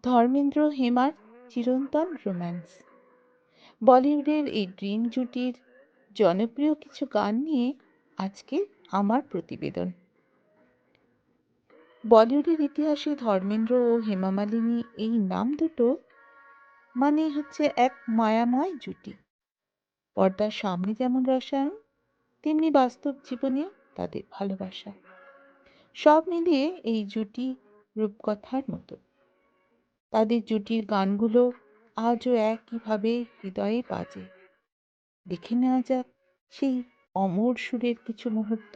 ধর্মেন্দ্র হেমার চিরন্তন রোম্যান্স। বলিউডের এই ড্রিম জুটির জনপ্রিয় কিছু গান নিয়ে আজকে আমার প্রতিবেদন। বলিউডের ইতিহাসে ধর্মেন্দ্র ও হেমা মালিনী এই নাম দুটো মানে হচ্ছে এক মায়াময় জুটি। পর্দার সামনে যেমন রসায়ন, তেমনি বাস্তব জীবনেও তাদের ভালোবাসা। সব মিলিয়ে এই জুটি রূপকথার মতো। তাদের জুটির গানগুলো আজও একইভাবে হৃদয়ে বাজে। দেখে নেওয়া যাক সেই অমর সুরের কিছু মুহূর্ত।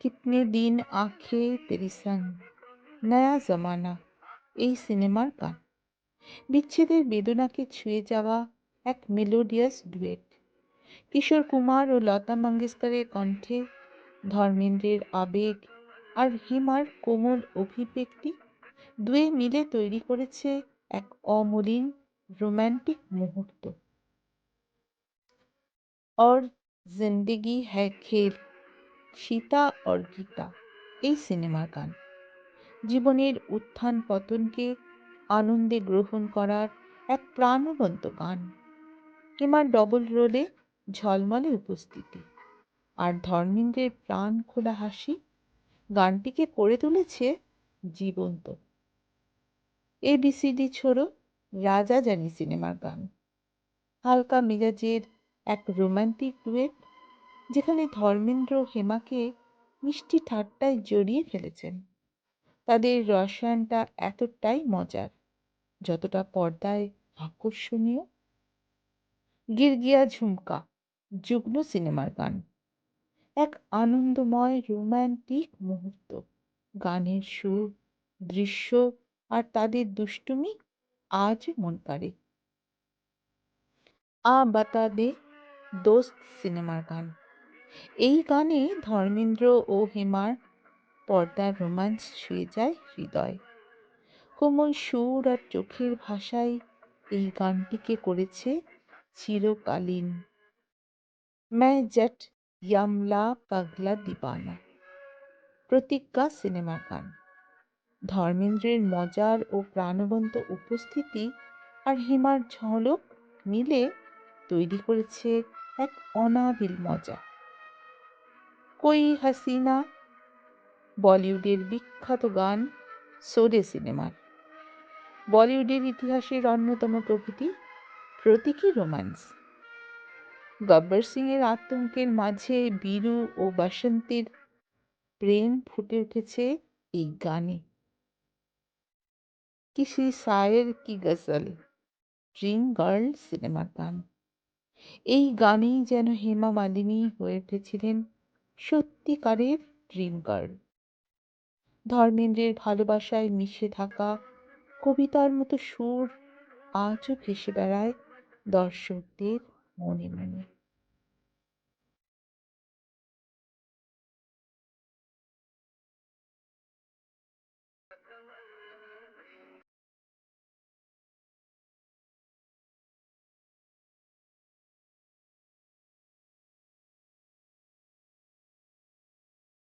কিতনে দিন আঁখে তেরি সঙ্গ, নয়া জমানা এই সিনেমার গান। বিচ্ছেদের বেদনাকে ছুঁয়ে যাওয়া এক মেলোডিয়াস ডুয়েট। কিশোর কুমার ও লতা মঙ্গেশকরের কণ্ঠে ধর্মেন্দ্রের আবেগ আর হেমার কোমল অভিব্যক্তি দুয়ে মিলে তৈরি করেছে এক অমলিন রোম্যান্টিক মুহূর্ত। और जिंदगी है खेल, সীতা और গীতা এই সিনেমার গান। জীবনের উত্থান পতনকে আনন্দে গ্রহণ করার এক প্রাণবন্ত গান। হেমার ডবল রোলে ঝলমলে উপস্থিতি আর ধর্মেন্দ্রের প্রাণ খোলা হাসি গানটিকে করে তুলেছে জীবন্ত। এবিসিডি ছোড়ো রাজা জানি সিনেমার গান। হালকা মেজাজের এক রোমান্টিক ডুয়েট, যেখানে ধর্মেন্দ্র হেমাকে মিষ্টি ঠাট্টায় জড়িয়ে ফেলেছেন। তাদের রসায়নটা এতটাই মজার যতটা পর্দায় আকর্ষণীয়। গির গিয়া ঝুমকা যুগ্ন সিনেমার গান। এক আনন্দময় রোম্যান্টিক মুহূর্ত। গানের সুর, দৃশ্য আর তাদের দুষ্টুমি আজও মন কাড়ে। আ বাতা দে দোস্ত সিনেমার গান। এই গানে ধর্মেন্দ্র ও হেমার পর্দার রোম্যান্স ছুঁয়ে যায় হৃদয়। কোমল সুর আর চোখের ভাষায় এই গানটিকে করেছে চিরকালীন। मैं जट यमला पगला दीवाना প্রতিজ্ঞা সিনেমার গান। ধর্মেন্দ্রের মজার ও প্রাণবন্ত উপস্থিতি আর হেমার ঝলক মিলে তৈরি করেছে এক অনাবিল মজা। কোই হাসিনা বলিউডের বিখ্যাত গান সোরে সিনেমার। বলিউডের ইতিহাসের অন্যতম প্রতীকী রোম্যান্স। গব্বর সিং এর আতঙ্কের মাঝে বীরু ও বাসন্তীর প্রেম ফুটে উঠেছে এই গানে। কিসি শায়ের কি গজল ড্রিম গার্ল সিনেমার গান। এই গানেই যেন হেমা মালিনী হয়ে উঠেছিলেন সত্যিকারের ড্রিম গার্ল। ধর্মেন্দ্রের ভালোবাসায় মিশে থাকা কবিতার মতো সুর আজও ভেসে বেড়ায় দর্শকদের মনে মনে।